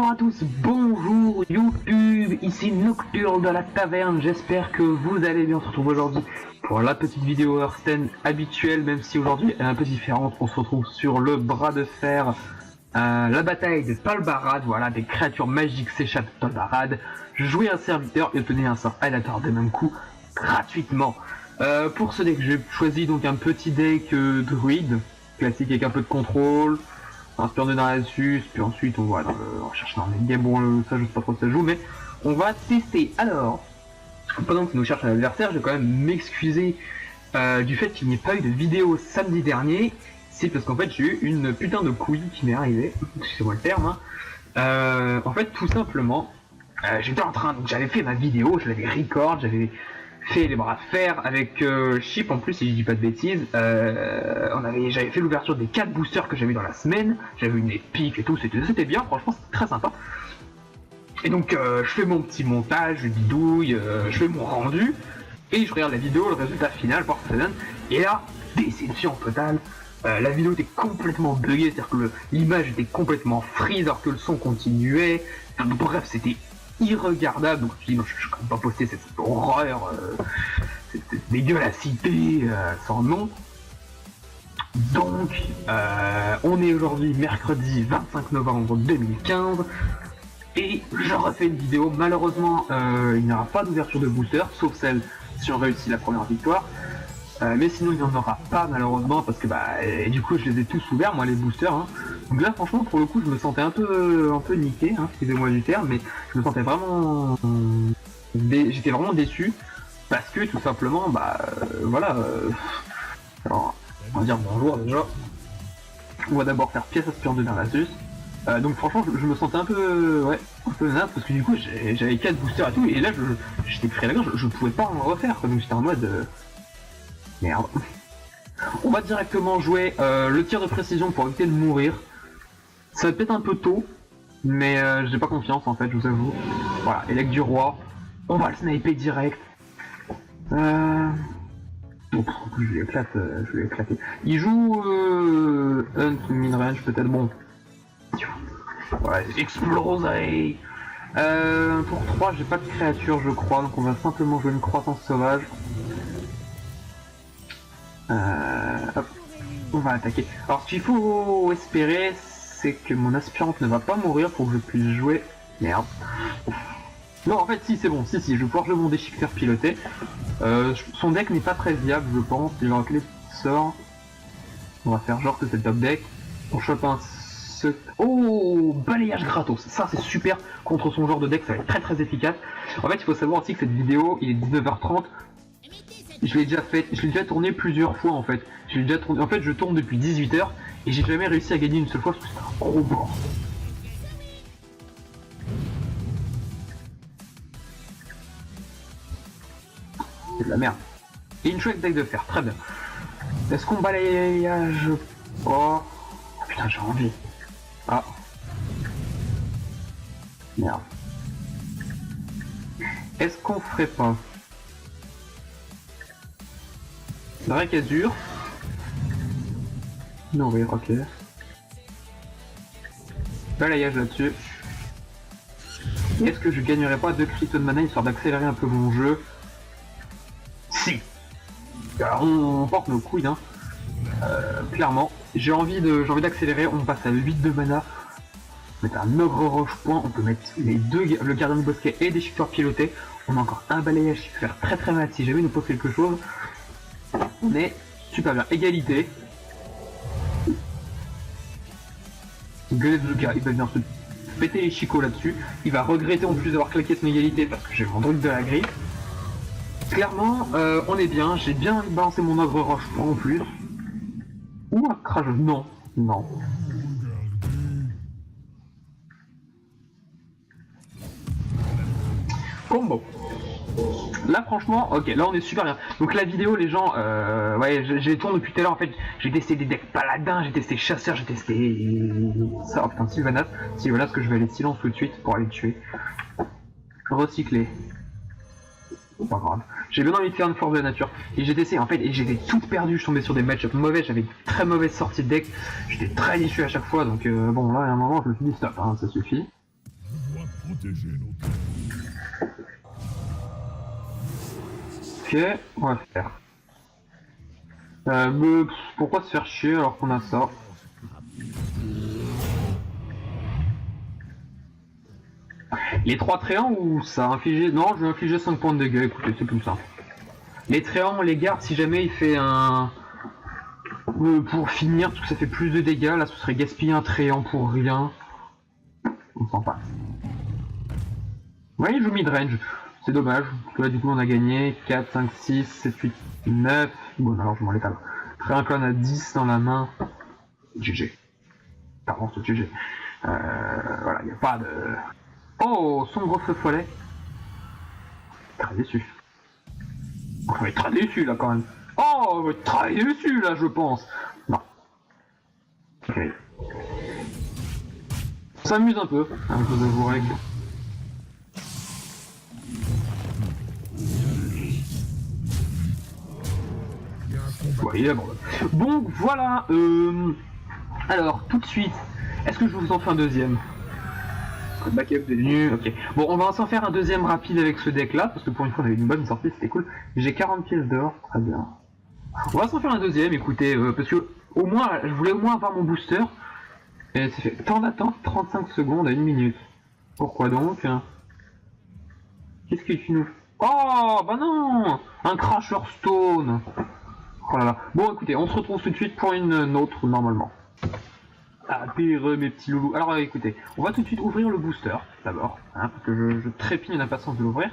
Bonjour à tous, bonjour YouTube, ici Nocturne de la Taverne, j'espère que vous allez bien. On se retrouve aujourd'hui pour la petite vidéo Hearthstone habituelle, même si aujourd'hui elle est un peu différente. On se retrouve sur le bras de fer, la bataille de Tolbarad. Voilà, des créatures magiques s'échappent de Tolbarad. Jouez un serviteur et obtenez un sort aléatoire de même coup, gratuitement. Pour ce deck, j'ai choisi donc un petit deck druide, classique avec un peu de contrôle. Un spion de Narassus, puis ensuite on cherche dans les game, bon ça je sais pas trop ça joue, mais on va tester. Alors, pendant que nous cherchons un adversaire, je vais quand même m'excuser du fait qu'il n'y ait pas eu de vidéo samedi dernier. C'est parce qu'en fait j'ai eu une putain de couille qui m'est arrivée, excusez-moi le terme, hein. En fait tout simplement, j'étais en train, donc j'avais fait ma vidéo, je l'avais record, j'avais fait les bras de fer avec Chip en plus, si je dis pas de bêtises. J'avais fait l'ouverture des 4 boosters que j'avais eu dans la semaine, j'avais une épique et tout, c'était bien, franchement c'était très sympa. Et donc je fais mon petit montage, je bidouille, je fais mon rendu, et je regarde la vidéo, le résultat final, voir ce que ça donne, et là, déception totale. La vidéo était complètement buggée, c'est-à-dire que l'image était complètement freeze alors que le son continuait, enfin, bref c'était irregardable, donc je dis non, je ne peux pas poster cette horreur, cette dégueulassité sans nom. Donc on est aujourd'hui mercredi 25 novembre 2015 et je refais une vidéo. Malheureusement il n'y aura pas d'ouverture de booster, sauf celle si on réussit la première victoire, mais sinon il n'y en aura pas malheureusement, parce que du coup je les ai tous ouverts moi les boosters, hein. Donc là franchement pour le coup je me sentais un peu niqué, hein, excusez-moi du terme, mais je me sentais vraiment j'étais vraiment déçu parce que tout simplement voilà, alors on va dire bonjour déjà. On va d'abord faire pièce aspirant de Narassus. Donc franchement je me sentais un peu naze parce que du coup j'avais 4 boosters et tout, et là j'étais pris à la gorge, je pouvais pas en refaire quoi. Donc j'étais en mode merde. On va directement jouer le tir de précision pour éviter de mourir. Ça va peut-être un peu tôt, mais j'ai pas confiance en fait, je vous avoue. Voilà, élec du roi, on va le sniper direct. Je lui éclater. Il joue Hunt mid-range peut-être, bon. Ouais, exploser. Pour 3, j'ai pas de créature je crois, donc on va simplement jouer une croissance sauvage. Hop, on va attaquer. Alors ce qu'il faut espérer, c'est que mon aspirante ne va pas mourir pour que je puisse jouer. Merde. Non, en fait si, c'est bon, si, je vais pouvoir jouer mon déchiqueteur piloté. Son deck n'est pas très viable je pense, il aura que les petits sorts. On va faire genre que c'est le top deck. On chope un... Oh, balayage gratos, ça c'est super contre son genre de deck, ça va être très très efficace. En fait il faut savoir aussi que cette vidéo, il est 19h30. Je l'ai déjà tourné plusieurs fois en fait. En fait je tourne depuis 18h et j'ai jamais réussi à gagner une seule fois parce que c'est un gros bord. C'est de la merde. Et une chouette deck de fer, très bien. Est-ce qu'on balayage? Oh putain j'ai envie. Ah. Merde. Est-ce qu'on ferait pas Drake Azur. Nourrir, ok. Balayage là-dessus. Est-ce que je gagnerais pas 2 crypto de mana histoire d'accélérer un peu mon jeu? Si. Alors on porte nos couilles, hein. Clairement. J'ai envie d'accélérer, on passe à 8 de mana. On met un ogre roche point, on peut mettre les deux, le gardien du bosquet et des chiffres pilotés. On a encore un balayage qui peut faire très très mal si jamais il nous pose quelque chose. On est super bien. Égalité. Gueule de gars, il va venir se péter les chicots là-dessus. Il va regretter en plus d'avoir claqué son égalité parce que j'ai mon druide de la grille. Clairement, on est bien. J'ai bien envie de balancer mon ogre roche en plus. Ou un crash. Non. Combo. Là franchement, ok, là on est super bien. Donc la vidéo, les gens, ouais, j'ai tourné depuis tout à l'heure en fait. J'ai testé des decks paladins, j'ai testé chasseur, j'ai testé ça. Oh putain, Sylvanas que je vais aller silence tout de suite pour aller le tuer. Recycler. Pas grave. J'ai bien envie de faire une force de la nature. Et j'ai testé en fait, et j'étais tout perdu. Je tombais sur des match-ups mauvais, j'avais une très mauvaise sortie de deck. J'étais très déçu à chaque fois. Donc bon, là à un moment, je me suis dit stop, hein, ça suffit. Ok, on va faire. Mais pourquoi se faire chier alors qu'on a ça? Les 3 tréants ou ça a infligé... Non, je vais infliger 5 points de dégâts, écoutez, c'est comme ça. Les tréants, on les garde si jamais il fait un... pour finir, parce que ça fait plus de dégâts, là ce serait gaspiller un tréant pour rien. On s'en passe. Ouais, il joue mid-range, c'est dommage, parce que là du coup on a gagné 4, 5, 6, 7, 8, 9... Bon alors je m'en l'étale. Tréant clan a 10 dans la main. GG. Pardon, c'est GG. Voilà, il n'y a pas de... Oh, sombre feu follet. Très déçu. On va être très déçu là quand même. Oh, on va être très déçu là, je pense. Non. Ok. On s'amuse un peu, hein, je vous avouerai que... Ouais, il est bon. Bon, voilà. Alors, tout de suite, est-ce que je vous en fais un deuxième? Backup devenu, ok. Bon, on va s'en faire un deuxième rapide avec ce deck là, parce que pour une fois on avait une bonne sortie, c'était cool. J'ai 40 pièces d'or, très bien. On va s'en faire un deuxième, écoutez, parce que au moins, je voulais au moins avoir mon booster. Et c'est fait. Temps d'attente, 35 secondes à 1 minute. Pourquoi donc? Qu'est-ce que tu nous... Oh, bah non! Un Crasher Stone! Oh là là. Bon, écoutez, on se retrouve tout de suite pour une autre, normalement. Ah, pire mes petits loulous. Alors écoutez, on va tout de suite ouvrir le booster, d'abord, hein, parce que je trépigne d'impatience de l'ouvrir.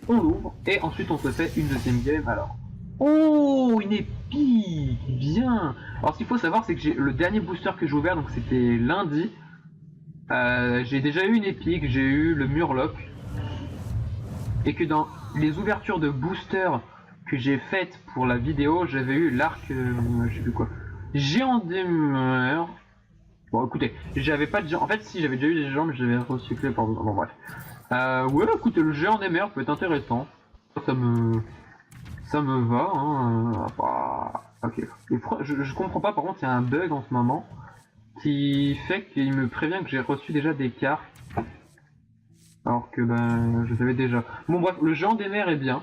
On l'ouvre, et ensuite on se fait une deuxième game, alors. Oh, une épique! Bien! Alors ce qu'il faut savoir, c'est que j'ai le dernier booster que j'ai ouvert, donc c'était lundi. J'ai déjà eu une épique, j'ai eu le Murloc. Et que dans les ouvertures de booster que j'ai faites pour la vidéo, j'avais eu l'arc... je sais plus quoi. Géant demeure. Bon écoutez, j'avais pas de géant. En fait si j'avais déjà eu des géants mais je l'avais recyclé par... Bon bref. Ouais écoutez, le géant des mers peut être intéressant. Ça me va hein. Bah, ok. Je comprends pas, par contre il y a un bug en ce moment qui fait qu'il me prévient que j'ai reçu déjà des cartes. Alors que ben je savais déjà. Bon bref, le géant des mers est bien.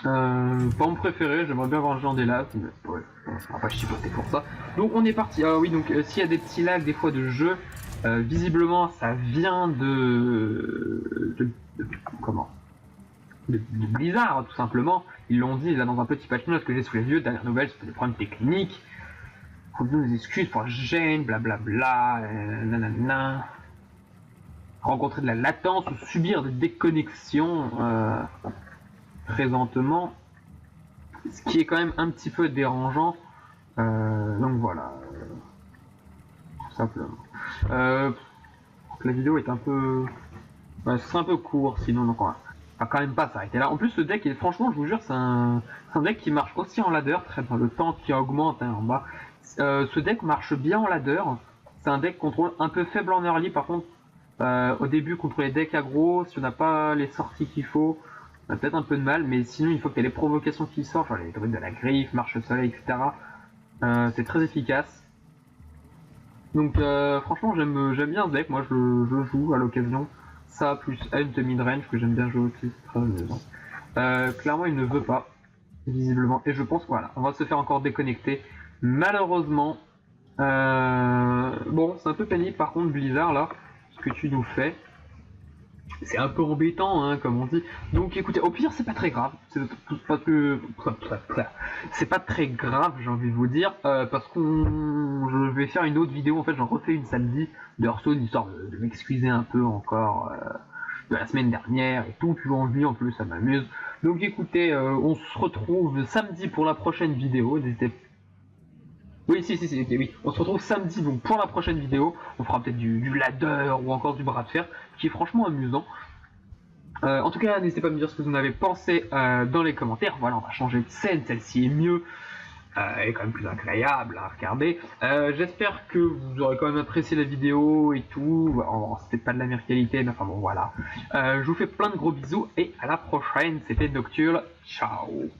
Pas mon préféré, j'aimerais bien avoir un géant des laves, mais ouais, on va pas chipoter pour ça. Donc on est parti. Ah oui, donc s'il y a des petits lags des fois de jeu, visiblement ça vient comment de Blizzard tout simplement. Ils l'ont dit là dans un petit patch note que j'ai sous les yeux. Dernière nouvelle, c'était des problèmes techniques. Faut nous des excuses pour la gêne, blablabla, nanana. Rencontrer de la latence ou subir des déconnexions présentement, ce qui est quand même un petit peu dérangeant. Donc voilà, tout simplement. La vidéo est un peu... ce serait un peu court sinon, donc on va quand même pas s'arrêter là. En plus, ce deck, franchement, je vous jure, c'est un deck qui marche aussi en ladder, très bien, le temps qui augmente hein, en bas. Ce deck marche bien en ladder. C'est un deck contrôle un peu faible en early, par contre, au début, contre les decks aggro, si on n'a pas les sorties qu'il faut, on a peut-être un peu de mal, mais sinon, il faut qu'il y ait les provocations qui sortent, genre les druides de la griffe, marche soleil, etc. C'est très efficace. Donc, franchement, j'aime bien ce deck, moi je joue à l'occasion. Ça, plus Hunt de mid-range, que j'aime bien jouer aussi, c'est très amusant. Clairement, il ne veut pas, visiblement, et je pense que voilà, on va se faire encore déconnecter. Malheureusement, bon, c'est un peu pénible par contre, Blizzard, là, ce que tu nous fais. C'est un peu embêtant, hein, comme on dit. Donc écoutez, au pire, c'est pas très grave. C'est pas très grave, j'ai envie de vous dire, parce je vais faire une autre vidéo. En fait, j'en refais une samedi de Hearthstone, histoire de m'excuser un peu encore de la semaine dernière et tout. Puis envie, en plus, ça m'amuse. Donc écoutez, on se retrouve samedi pour la prochaine vidéo. N'hésitez pas. Oui, si, ok, oui. On se retrouve samedi donc pour la prochaine vidéo. On fera peut-être du ladder ou encore du bras de fer, qui est franchement amusant. En tout cas, n'hésitez pas à me dire ce que vous en avez pensé dans les commentaires. Voilà, on va changer de scène, celle-ci est mieux. Elle est quand même plus agréable à regarder. J'espère que vous aurez quand même apprécié la vidéo et tout. C'était pas de la meilleure qualité, mais enfin bon, voilà. Je vous fais plein de gros bisous et à la prochaine. C'était Nocturne. Ciao.